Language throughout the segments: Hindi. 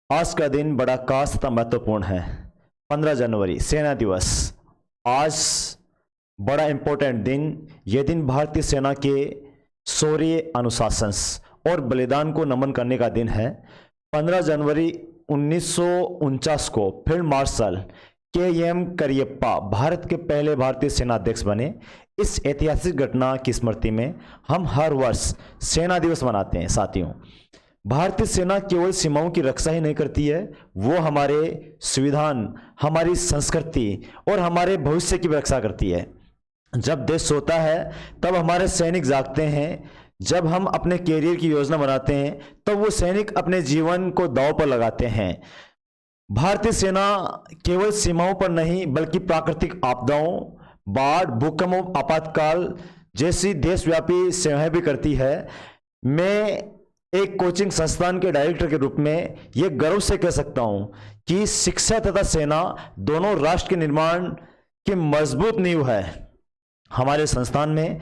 आज का दिन बड़ा खास तथा महत्वपूर्ण है। 15 जनवरी सेना दिवस। आज बड़ा इंपॉर्टेंट दिन। यह दिन भारतीय सेना के शौर्य, अनुशासन और बलिदान को नमन करने का दिन है। 15 जनवरी 1949 को field marshal KM. Cariappa Bharat के पहले भारतीय सेनाध्यक्ष बने। इस ऐतिहासिक घटना की स्मृति में हम हर वर्ष सेना दिवस मनाते हैं। साथियों, भारतीय सेना केवल सीमाओं की रक्षा ही नहीं करती है, वो हमारे संविधान, हमारी संस्कृति और हमारे भविष्य की भी रक्षा करती है। जब देश सोता है तब हमारे सैनिक जागते हैं। जब हम अपने कैरियर की योजना बनाते हैं तब वो सैनिक अपने जीवन को दांव पर लगाते हैं। भारतीय सेना केवल सीमाओं पर नहीं बल्कि प्राकृतिक आपदाओं, बाढ़, भूकंप, आपातकाल जैसी देशव्यापी सेवाएं भी करती है। मैं एक कोचिंग संस्थान के डायरेक्टर के रूप में यह गर्व से कह सकता हूं कि शिक्षा तथा सेना दोनों राष्ट्र के निर्माण की मजबूत नींव है। हमारे संस्थान में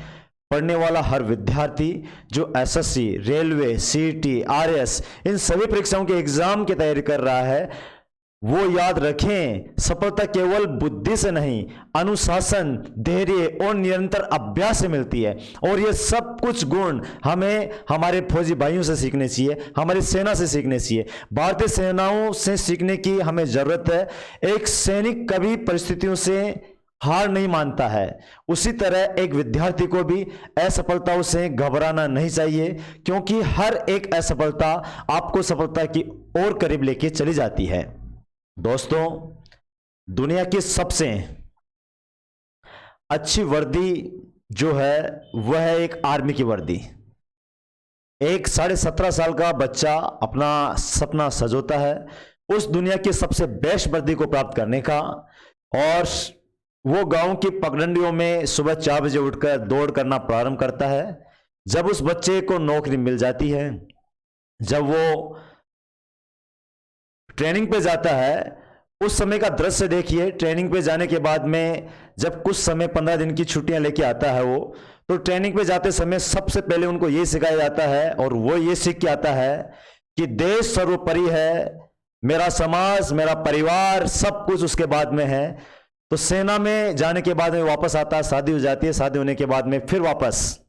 पढ़ने वाला हर विद्यार्थी जो एसएससी, रेलवे, सीईटी, आरएस इन सभी परीक्षाओं के एग्जाम की तैयारी कर रहा है, वो याद रखें, सफलता केवल बुद्धि से नहीं, अनुशासन, धैर्य और निरंतर अभ्यास से मिलती है। और ये सब कुछ गुण हमें हमारे फौजी भाइयों से सीखने चाहिए, हमारी सेना से सीखने चाहिए, भारतीय सेनाओं से सीखने की हमें जरूरत है। एक सैनिक कभी परिस्थितियों से हार नहीं मानता है, उसी तरह एक विद्यार्थी को भी असफलताओं से घबराना नहीं चाहिए, क्योंकि हर एक असफलता आपको सफलता की ओर करीब लेके चली जाती है। दोस्तों, दुनिया की सबसे अच्छी वर्दी जो है वह है एक आर्मी की वर्दी। एक 17.5 साल का बच्चा अपना सपना सजोता है उस दुनिया की सबसे बेस्ट वर्दी को प्राप्त करने का, और वो गांव की पगडंडियों में सुबह 4 बजे उठकर दौड़ करना प्रारंभ करता है। जब उस बच्चे को नौकरी मिल जाती है, जब वो ट्रेनिंग पे जाता है, उस समय का दृश्य देखिए। ट्रेनिंग पे जाने के बाद में जब कुछ समय 15 दिन की छुट्टियां लेके आता है वो, तो ट्रेनिंग पे जाते समय सबसे पहले उनको ये सिखाया जाता है और वो ये सीख के आता है कि देश सर्वोपरि है, मेरा समाज, मेरा परिवार, सब कुछ उसके बाद में है। तो सेना में जाने के बाद में वापस आता है, शादी हो जाती है, शादी होने के बाद में फिर वापस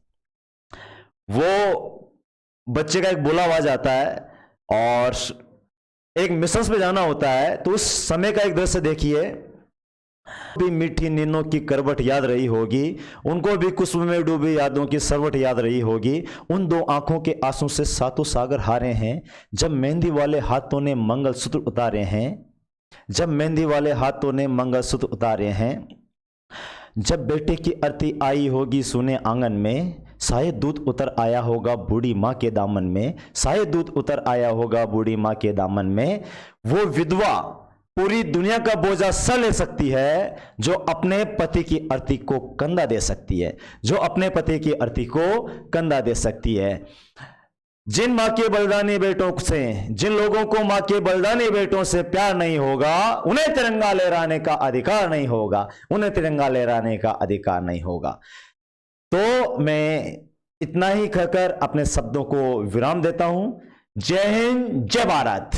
वो बच्चे का एक बुलावा आता है और एक मिशन पे जाना होता है। तो उस समय का एक दृश्य देखिए। भी मीठी नींदों की करवट याद रही होगी, उनको भी कुसुम में डूबी यादों की सरवट याद रही होगी। उन दो आंखों के आंसू से सातों सागर हारे हैं, जब मेहंदी वाले हाथों ने मंगलसूत्र उतारे हैं, जब मेहंदी वाले हाथों ने मंगलसूत्र उतारे हैं। जब बेटे की आरती आई होगी सुने आंगन में, शायद दूध उतर आया होगा बूढ़ी माँ के दामन में, शायद दूध उतर आया होगा बूढ़ी माँ के दामन में। वो विधवा पूरी दुनिया का बोझा सह ले सकती है जो अपने पति की आरती को कंधा दे सकती है, जो अपने पति की आरती को कंधा दे सकती है। जिन माँ के बलिदानी बेटों से, जिन लोगों को माँ के बलिदानी बेटों से प्यार नहीं होगा, उन्हें तिरंगा लहराने का अधिकार नहीं होगा, उन्हें तिरंगा लहराने का अधिकार नहीं होगा। तो मैं इतना ही कहकर अपने शब्दों को विराम देता हूं। जय हिंद, जय भारत।